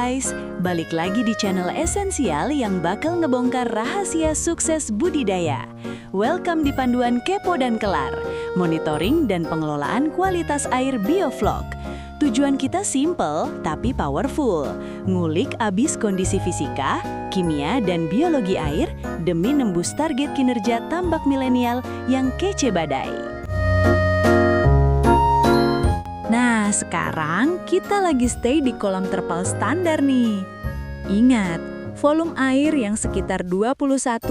guys, balik lagi di channel esensial yang bakal ngebongkar rahasia sukses budidaya. Welcome di panduan Kepo dan Kelar, monitoring dan pengelolaan kualitas air bioflok. Tujuan kita simple tapi powerful, ngulik abis kondisi fisika, kimia, dan biologi air demi nembus target kinerja tambak milenial yang kece badai. Nah, sekarang kita lagi stay di kolam terpal standar nih. Ingat, volume air yang sekitar 21-25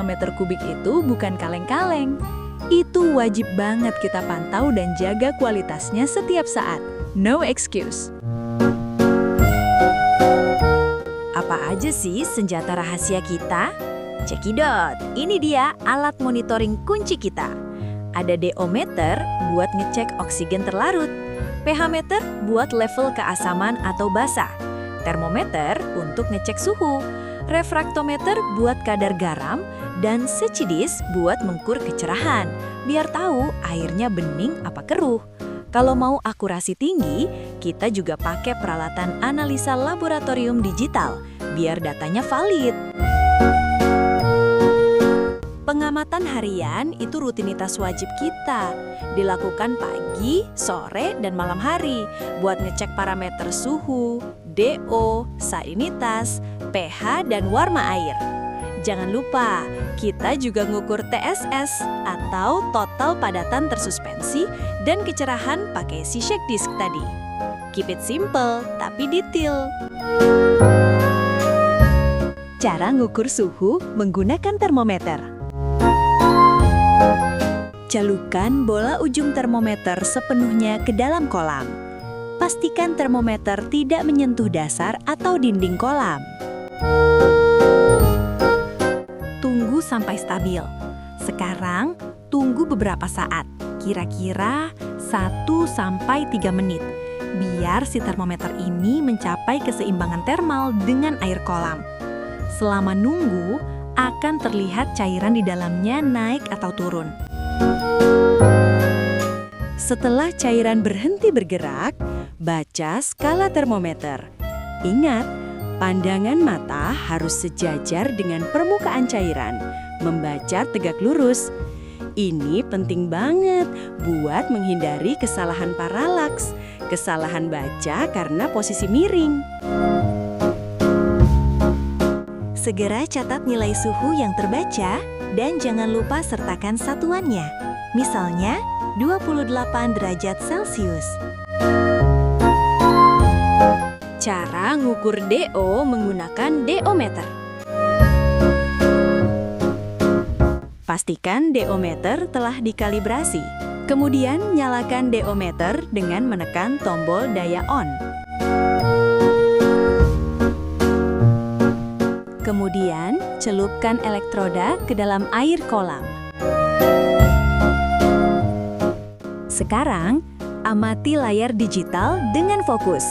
meter kubik itu bukan kaleng-kaleng. Itu wajib banget kita pantau dan jaga kualitasnya setiap saat. No excuse. Apa aja sih senjata rahasia kita? Cekidot, ini dia alat monitoring kunci kita. Ada DO meter buat ngecek oksigen terlarut, pH meter buat level keasaman atau basa, termometer untuk ngecek suhu, refraktometer buat kadar garam, dan secidis buat mengukur kecerahan, biar tahu airnya bening apa keruh. Kalau mau akurasi tinggi, kita juga pakai peralatan analisa laboratorium digital, biar datanya valid. Pengamatan harian itu rutinitas wajib kita. Dilakukan pagi, sore, dan malam hari buat ngecek parameter suhu, DO, salinitas, pH, dan warna air. Jangan lupa, kita juga ngukur TSS atau total padatan tersuspensi dan kecerahan pakai si shake disk tadi. Keep it simple tapi detail. Cara ngukur suhu menggunakan termometer. Celupkan bola ujung termometer sepenuhnya ke dalam kolam. Pastikan termometer tidak menyentuh dasar atau dinding kolam. Tunggu sampai stabil. Sekarang, tunggu beberapa saat, kira-kira 1-3 menit, biar si termometer ini mencapai keseimbangan termal dengan air kolam. Selama nunggu, akan terlihat cairan di dalamnya naik atau turun. Setelah cairan berhenti bergerak, baca skala termometer. Ingat, pandangan mata harus sejajar dengan permukaan cairan, membaca tegak lurus. Ini penting banget buat menghindari kesalahan paralaks, kesalahan baca karena posisi miring. Segera catat nilai suhu yang terbaca dan jangan lupa sertakan satuannya. Misalnya, 28 derajat Celcius. Cara ngukur DO menggunakan DO meter. Pastikan DO meter telah dikalibrasi. Kemudian nyalakan DO meter dengan menekan tombol daya on. Kemudian, celupkan elektroda ke dalam air kolam. Sekarang, amati layar digital dengan fokus.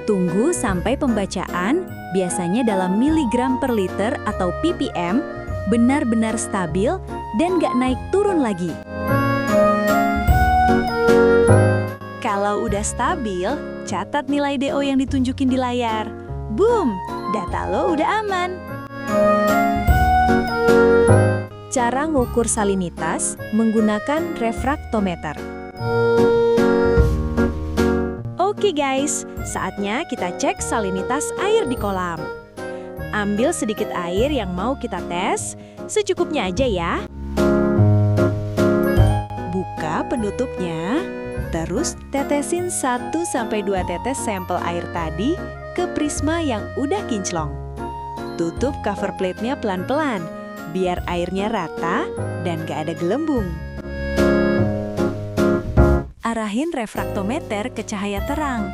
Tunggu sampai pembacaan, biasanya dalam miligram per liter atau ppm, benar-benar stabil dan gak naik turun lagi. Kalau udah stabil, catat nilai DO yang ditunjukin di layar. Boom! Data lo udah aman. Cara ngukur salinitas menggunakan refraktometer. Oke guys, saatnya kita cek salinitas air di kolam. Ambil sedikit air yang mau kita tes, secukupnya aja ya. Buka penutupnya, terus tetesin 1-2 tetes sampel air tadi ke prisma yang udah kinclong. Tutup cover plate-nya pelan-pelan, biar airnya rata dan gak ada gelembung. Arahin refraktometer ke cahaya terang.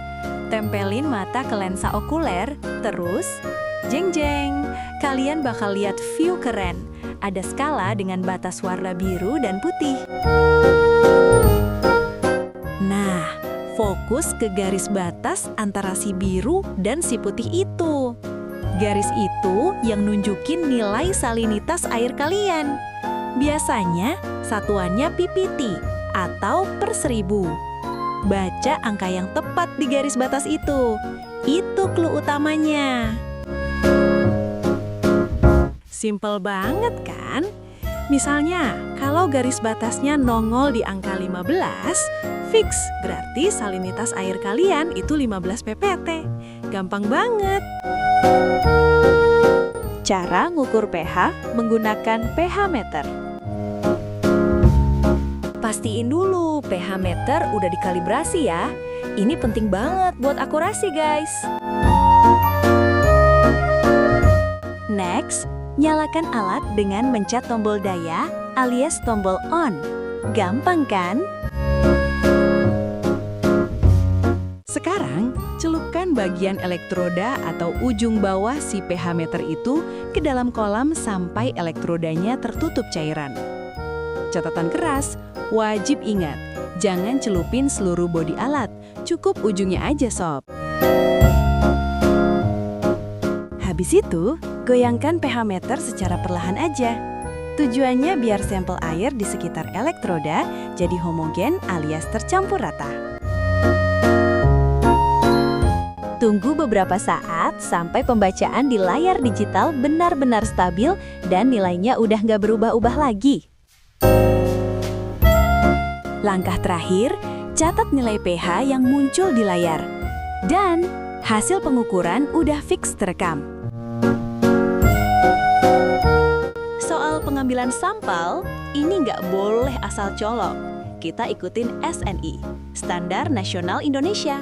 Tempelin mata ke lensa okuler, terus jeng-jeng, kalian bakal lihat view keren. Ada skala dengan batas warna biru dan putih. Nah, fokus ke garis batas antara si biru dan si putih itu. Garis itu yang nunjukin nilai salinitas air kalian. Biasanya satuannya ppt atau per 1000. baca angka yang tepat di garis batas itu. Itu clue utamanya. Simple banget kan? Misalnya, kalau garis batasnya nongol di angka 15, fix berarti salinitas air kalian itu 15 ppt. Gampang banget. Cara ngukur pH menggunakan pH meter. Pastiin dulu pH meter udah dikalibrasi ya. Ini penting banget buat akurasi, guys. Next, nyalakan alat dengan mencet tombol daya alias tombol on. Gampang kan? Sekarang, celupkan bagian elektroda atau ujung bawah si pH meter itu ke dalam kolam sampai elektrodanya tertutup cairan. Catatan keras, wajib ingat, jangan celupin seluruh bodi alat, cukup ujungnya aja sob. Habis itu, goyangkan pH meter secara perlahan aja. Tujuannya biar sampel air di sekitar elektroda jadi homogen alias tercampur rata. Tunggu beberapa saat sampai pembacaan di layar digital benar-benar stabil dan nilainya udah nggak berubah-ubah lagi. Langkah terakhir, catat nilai pH yang muncul di layar. Dan hasil pengukuran udah fix terekam. Soal pengambilan sampel, ini nggak boleh asal colok. Kita ikutin SNI, Standar Nasional Indonesia.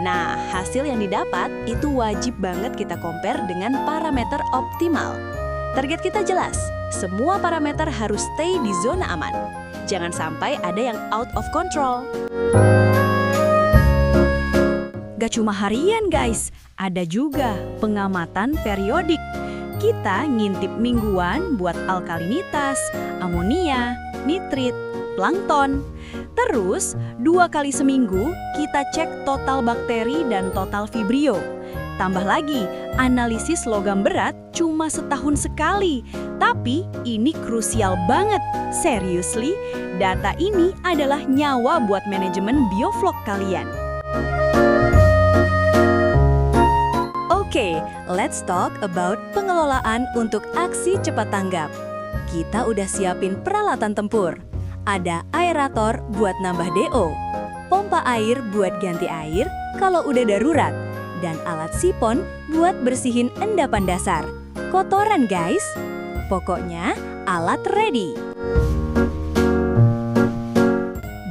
Nah, hasil yang didapat itu wajib banget kita compare dengan parameter optimal. Target kita jelas, semua parameter harus stay di zona aman. Jangan sampai ada yang out of control. Gak cuma harian guys, ada juga pengamatan periodik. Kita ngintip mingguan buat alkalinitas, amonia, nitrit, plankton. Terus, 2 kali seminggu kita cek total bakteri dan total vibrio. Tambah lagi, analisis logam berat cuma setahun sekali. Tapi ini krusial banget. Seriously, data ini adalah nyawa buat manajemen bioflok kalian. Oke, let's talk about pengelolaan untuk aksi cepat tanggap. Kita udah siapin peralatan tempur. Ada aerator buat nambah DO, pompa air buat ganti air kalau udah darurat, dan alat sipon buat bersihin endapan dasar. Kotoran guys, pokoknya alat ready.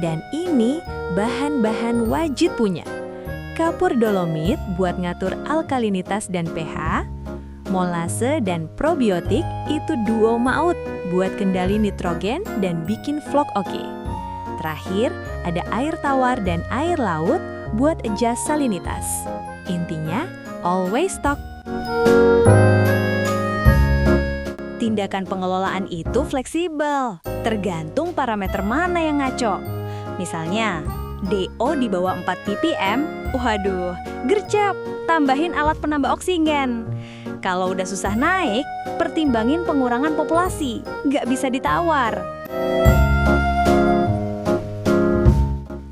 Dan ini bahan-bahan wajib punya. Kapur dolomit buat ngatur alkalinitas dan pH, molase dan probiotik itu duo maut buat kendali nitrogen dan bikin vlog oke. Terakhir, ada air tawar dan air laut buat adjust salinitas. Intinya, always stock. Tindakan pengelolaan itu fleksibel, tergantung parameter mana yang ngaco. Misalnya, DO di bawah 4 ppm, waduh, gercep, tambahin alat penambah oksigen. Kalau udah susah naik, pertimbangin pengurangan populasi, nggak bisa ditawar.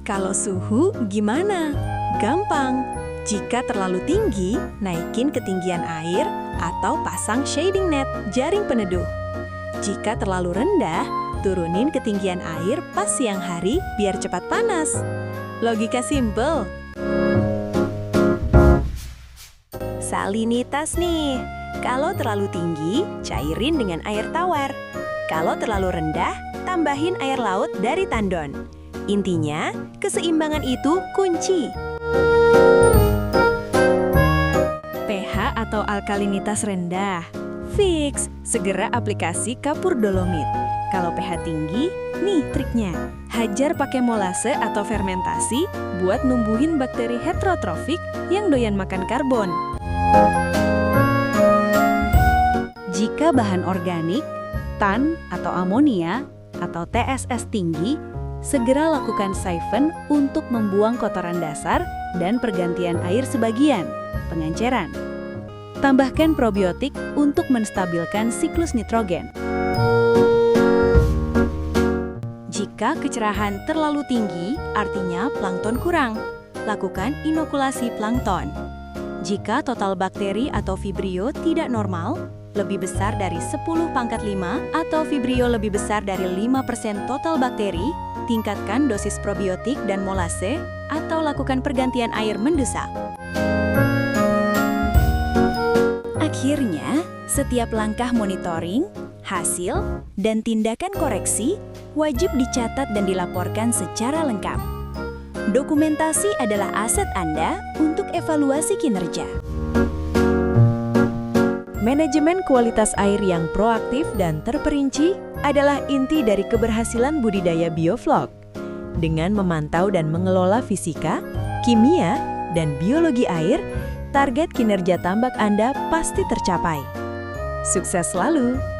Kalau suhu gimana? Gampang. Jika terlalu tinggi, naikin ketinggian air atau pasang shading net, jaring peneduh. Jika terlalu rendah, turunin ketinggian air pas siang hari biar cepat panas. Logika simple. Salinitas nih, kalau terlalu tinggi, cairin dengan air tawar. Kalau terlalu rendah, tambahin air laut dari tandon. Intinya, keseimbangan itu kunci. pH atau alkalinitas rendah. Fix, segera aplikasi kapur dolomit. Kalau pH tinggi, nih triknya. Hajar pakai molase atau fermentasi buat numbuhin bakteri heterotrofik yang doyan makan karbon. Jika bahan organik, TAN atau amonia, atau TSS tinggi, segera lakukan siphon untuk membuang kotoran dasar dan pergantian air sebagian, pengenceran. Tambahkan probiotik untuk menstabilkan siklus nitrogen. Jika kecerahan terlalu tinggi, artinya plankton kurang. Lakukan inokulasi plankton. Jika total bakteri atau vibrio tidak normal, lebih besar dari 10 pangkat 5 atau vibrio lebih besar dari 5% total bakteri, tingkatkan dosis probiotik dan molase atau lakukan pergantian air mendesak. Akhirnya, setiap langkah monitoring, hasil, dan tindakan koreksi wajib dicatat dan dilaporkan secara lengkap. Dokumentasi adalah aset Anda untuk evaluasi kinerja. Manajemen kualitas air yang proaktif dan terperinci adalah inti dari keberhasilan budidaya bioflok. Dengan memantau dan mengelola fisika, kimia, dan biologi air, target kinerja tambak Anda pasti tercapai. Sukses selalu!